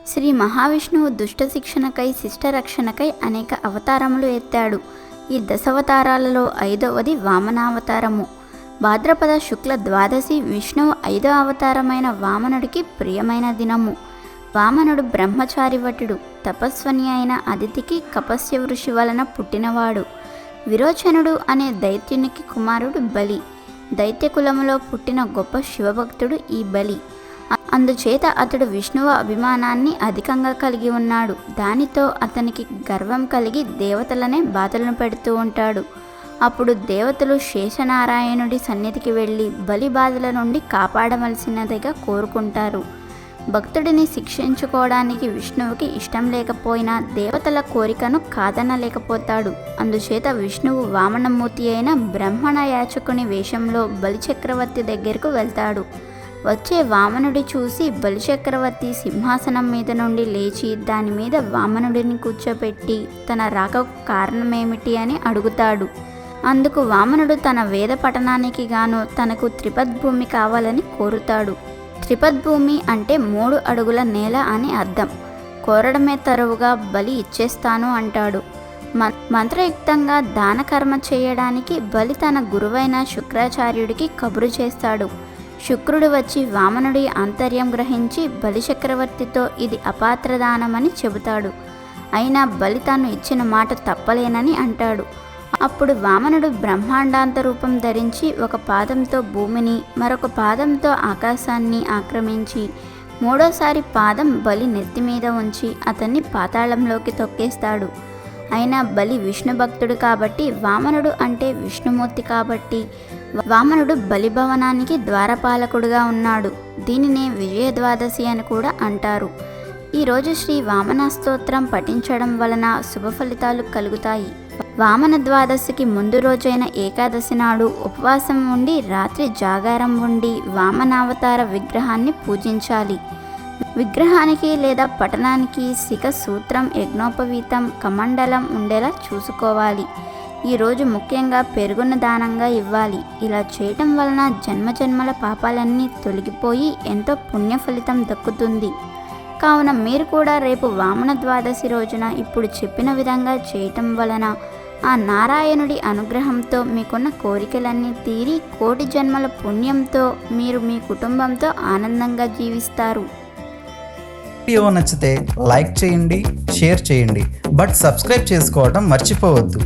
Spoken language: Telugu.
శ్రీ మహావిష్ణువు దుష్ట శిక్షణకై శిష్ట రక్షణకై అనేక అవతారములు ఎత్తాడు. ఈ దశావతారాలలో 5వది వామనావతారము. భాద్రపద శుక్ల ద్వాదశి విష్ణువు 5వ అవతారమైన వామనుడికి ప్రియమైన దినము. వామనుడు బ్రహ్మచారివటుడు, తపస్వని అయిన అదితికి కపస్య ఋషి వలన పుట్టినవాడు. విరోచనుడు అనే దైత్యునికి కుమారుడు బలి. దైత్య కులములో పుట్టిన గొప్ప శివభక్తుడు ఈ బలి. అందుచేత అతడు విష్ణువు అభిమానాన్ని అధికంగా కలిగి ఉన్నాడు. దానితో అతనికి గర్వం కలిగి దేవతలనే బాధలను పెడుతూ ఉంటాడు. అప్పుడు దేవతలు శేషనారాయణుడి సన్నిధికి వెళ్ళి బలి బాధల నుండి కాపాడవలసినదిగా కోరుకుంటారు. భక్తుడిని శిక్షించుకోవడానికి విష్ణువుకి ఇష్టం లేకపోయినా దేవతల కోరికను కాదనలేకపోతాడు. అందుచేత విష్ణువు వామనమూర్తి అయిన బ్రాహ్మణ యాచకుని వేషంలో బలిచక్రవర్తి దగ్గరకు వెళ్తాడు. వచ్చే వామనుడి చూసి బలిచక్రవర్తి సింహాసనం మీద నుండి లేచి దాని మీద వామనుడిని కూర్చోపెట్టి తన రాకకు కారణమేమిటి అని అడుగుతాడు. అందుకు వామనుడు తన వేద పఠనానికి గాను తనకు త్రిపద్భూమి కావాలని కోరుతాడు. త్రిపద్భూమి అంటే 3 అడుగుల నేల అని అర్థం. కోరడమే తరువుగా బలి ఇచ్చేస్తాను అంటాడు. మంత్రయుక్తంగా దాన కర్మ చేయడానికి బలి తన గురువైన శుక్రాచార్యుడికి కబురు చేస్తాడు. శుక్రుడు వచ్చి వామనుడి ఆంతర్యం గ్రహించి బలిచక్రవర్తితో ఇది అపాత్రదానమని చెబుతాడు. అయినా బలి తాను ఇచ్చిన మాట తప్పలేనని అంటాడు. అప్పుడు వామనుడు బ్రహ్మాండాంత రూపం ధరించి ఒక పాదంతో భూమిని, మరొక పాదంతో ఆకాశాన్ని ఆక్రమించి 3వసారి పాదం బలి నెత్తి మీద ఉంచి అతన్ని పాతాళంలోకి తొక్కేస్తాడు. అయినా బలి విష్ణు భక్తుడు కాబట్టి, వామనుడు అంటే విష్ణుమూర్తి కాబట్టి వామనుడు బలిభవనానికి ద్వారపాలకుడుగా ఉన్నాడు. దీనినే విజయద్వాదశి అని కూడా అంటారు. ఈరోజు శ్రీ వామన స్తోత్రం పఠించడం వలన శుభ ఫలితాలు కలుగుతాయి. వామన ద్వాదశికి ముందు రోజైన ఏకాదశి నాడు ఉపవాసం ఉండి రాత్రి జాగారం ఉండి వామనావతార విగ్రహాన్ని పూజించాలి. విగ్రహానికి లేదా పఠనానికి శిఖ సూత్రం, యజ్ఞోపవీతం, కమండలం ఉండేలా చూసుకోవాలి. ఈరోజు ముఖ్యంగా పెరుగును దానంగా ఇవ్వాలి. ఇలా చేయటం వలన జన్మజన్మల పాపాలన్నీ తొలగిపోయి ఎంతో పుణ్య ఫలితం దక్కుతుంది. కావున మీరు కూడా రేపు వామన ద్వాదశి రోజున ఇప్పుడు చెప్పిన విధంగా చేయటం వలన ఆ నారాయణుడి అనుగ్రహంతో మీకున్న కోరికలన్నీ తీరి కోటి జన్మల పుణ్యంతో మీరు మీ కుటుంబంతో ఆనందంగా జీవిస్తారు. వీడియో నచ్చితే లైక్ చేయండి, షేర్ చేయండి, బట్ సబ్స్క్రైబ్ చేసుకోవడం మర్చిపోవద్దు.